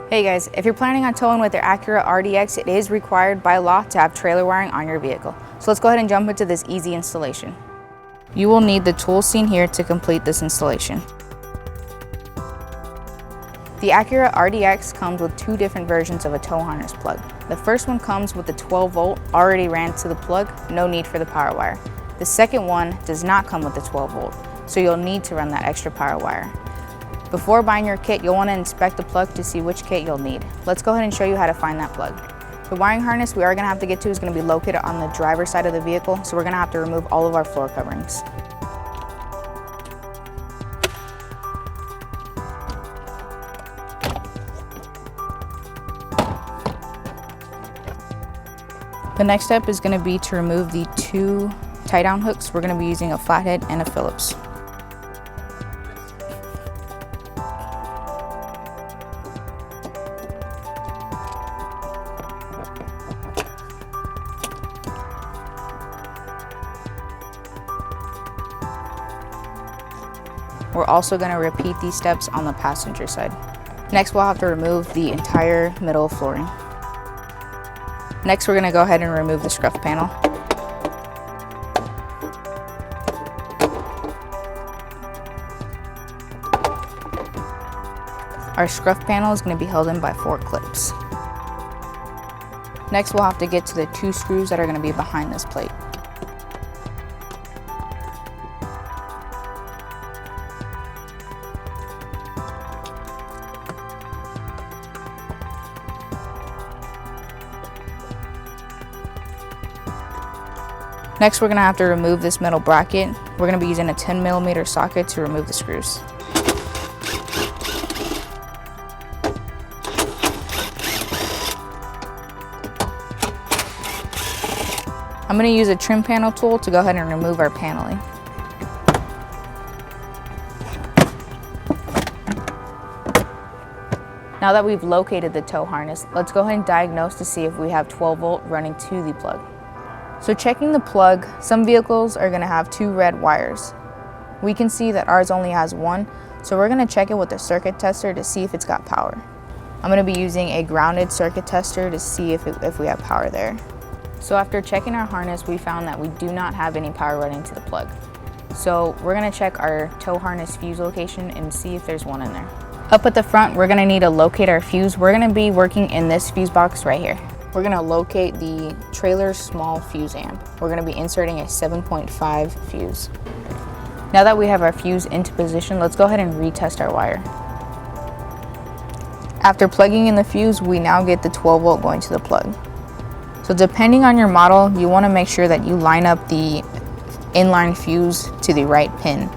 Hey guys, if you're planning on towing with your Acura RDX, it is required by law to have trailer wiring on your vehicle. So let's go ahead and jump into this easy installation. You will need the tools seen here to complete this installation. The Acura RDX comes with two different versions of a tow harness plug. The first one comes with the 12 volt already ran to the plug, no need for the power wire. The second one does not come with the 12 volt, so you'll need to run that extra power wire. Before buying your kit, you'll want to inspect the plug to see which kit you'll need. Let's go ahead and show you how to find that plug. The wiring harness we are going to have to get to is going to be located on the driver's side of the vehicle, so we're going to have to remove all of our floor coverings. The next step is going to be to remove the two tie-down hooks. We're going to be using a flathead and a Phillips. We're also going to repeat these steps on the passenger side. Next, we'll have to remove the entire middle flooring. Next, we're going to go ahead and remove the scruff panel. Our scruff panel is going to be held in by 4 clips. Next, we'll have to get to the 2 screws that are going to be behind this plate. Next, we're going to have to remove this metal bracket. We're going to be using a 10mm socket to remove the screws. I'm going to use a trim panel tool to go ahead and remove our paneling. Now that we've located the tow harness, let's go ahead and diagnose to see if we have 12 volt running to the plug. So checking the plug, some vehicles are going to have 2 red wires. We can see that ours only has 1, so we're going to check it with a circuit tester to see if it's got power. I'm going to be using a grounded circuit tester to see if we have power there. So after checking our harness, we found that we do not have any power running to the plug. So we're going to check our tow harness fuse location and see if there's one in there. Up at the front, we're going to need to locate our fuse. We're going to be working in this fuse box right here. We're going to locate the trailer's small fuse amp. We're going to be inserting a 7.5 fuse. Now that we have our fuse into position, let's go ahead and retest our wire. After plugging in the fuse, we now get the 12 volt going to the plug. So depending on your model, you want to make sure that you line up the inline fuse to the right pin.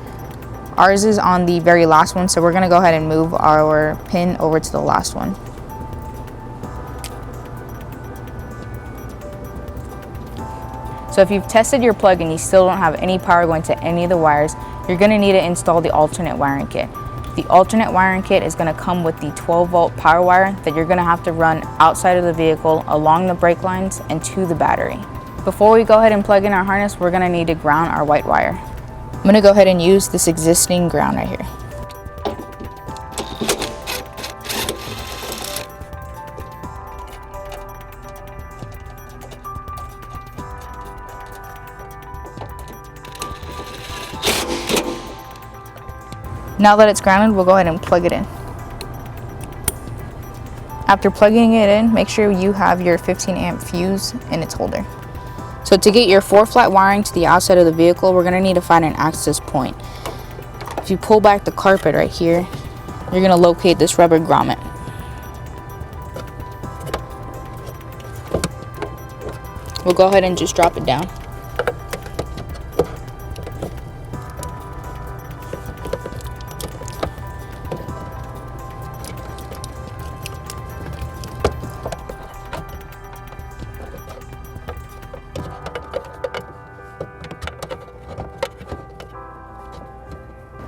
Ours is on the very last one, so we're going to go ahead and move our pin over to the last one. So if you've tested your plug and you still don't have any power going to any of the wires, you're going to need to install the alternate wiring kit. The alternate wiring kit is going to come with the 12 volt power wire that you're going to have to run outside of the vehicle, along the brake lines, and to the battery. Before we go ahead and plug in our harness, we're going to need to ground our white wire. I'm going to go ahead and use this existing ground right here. Now that it's grounded, we'll go ahead and plug it in. After plugging it in, make sure you have your 15 amp fuse in its holder. So to get your 4 flat wiring to the outside of the vehicle, we're going to need to find an access point. If you pull back the carpet right here, you're going to locate this rubber grommet. We'll go ahead and just drop it down.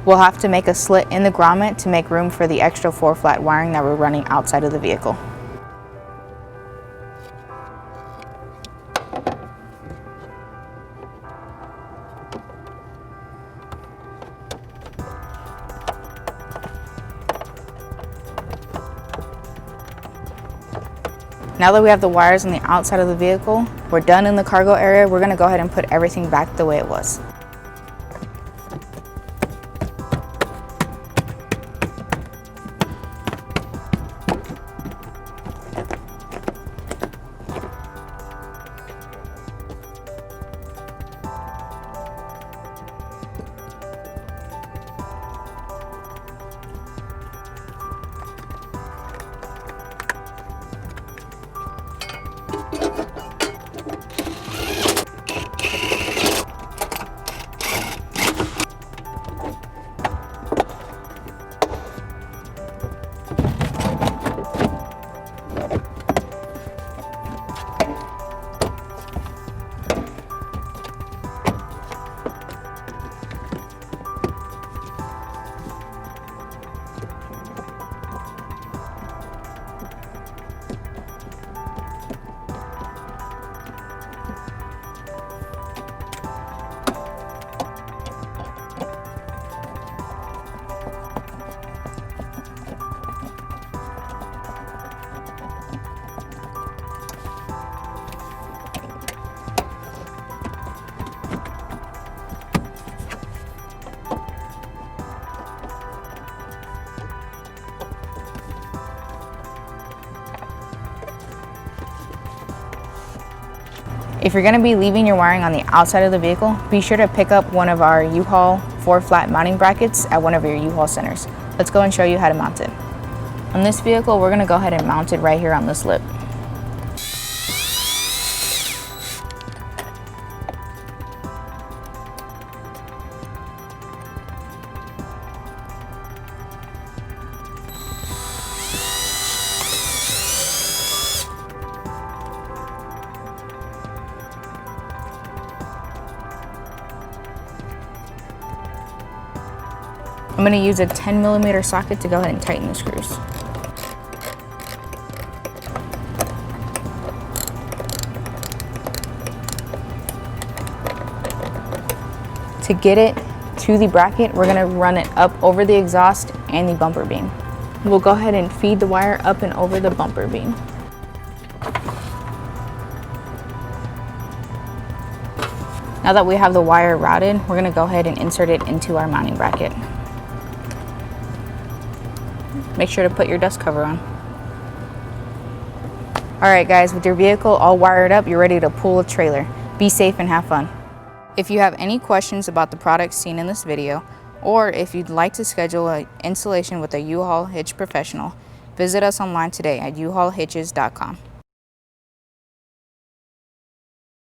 We'll have to make a slit in the grommet to make room for the extra 4 flat wiring that we're running outside of the vehicle. Now that we have the wires on the outside of the vehicle, we're done in the cargo area. We're gonna go ahead and put everything back the way it was. If you're gonna be leaving your wiring on the outside of the vehicle, be sure to pick up one of our U-Haul 4-flat mounting brackets at one of your U-Haul centers. Let's go and show you how to mount it. On this vehicle, we're gonna go ahead and mount it right here on this lip. I'm going to use a 10mm socket to go ahead and tighten the screws. To get it to the bracket, we're going to run it up over the exhaust and the bumper beam. We'll go ahead and feed the wire up and over the bumper beam. Now that we have the wire routed, we're going to go ahead and insert it into our mounting bracket. Make sure to put your dust cover on. Alright guys, with your vehicle all wired up, you're ready to pull a trailer. Be safe and have fun. If you have any questions about the products seen in this video, or if you'd like to schedule an installation with a U-Haul hitch professional, visit us online today at uhaulhitches.com.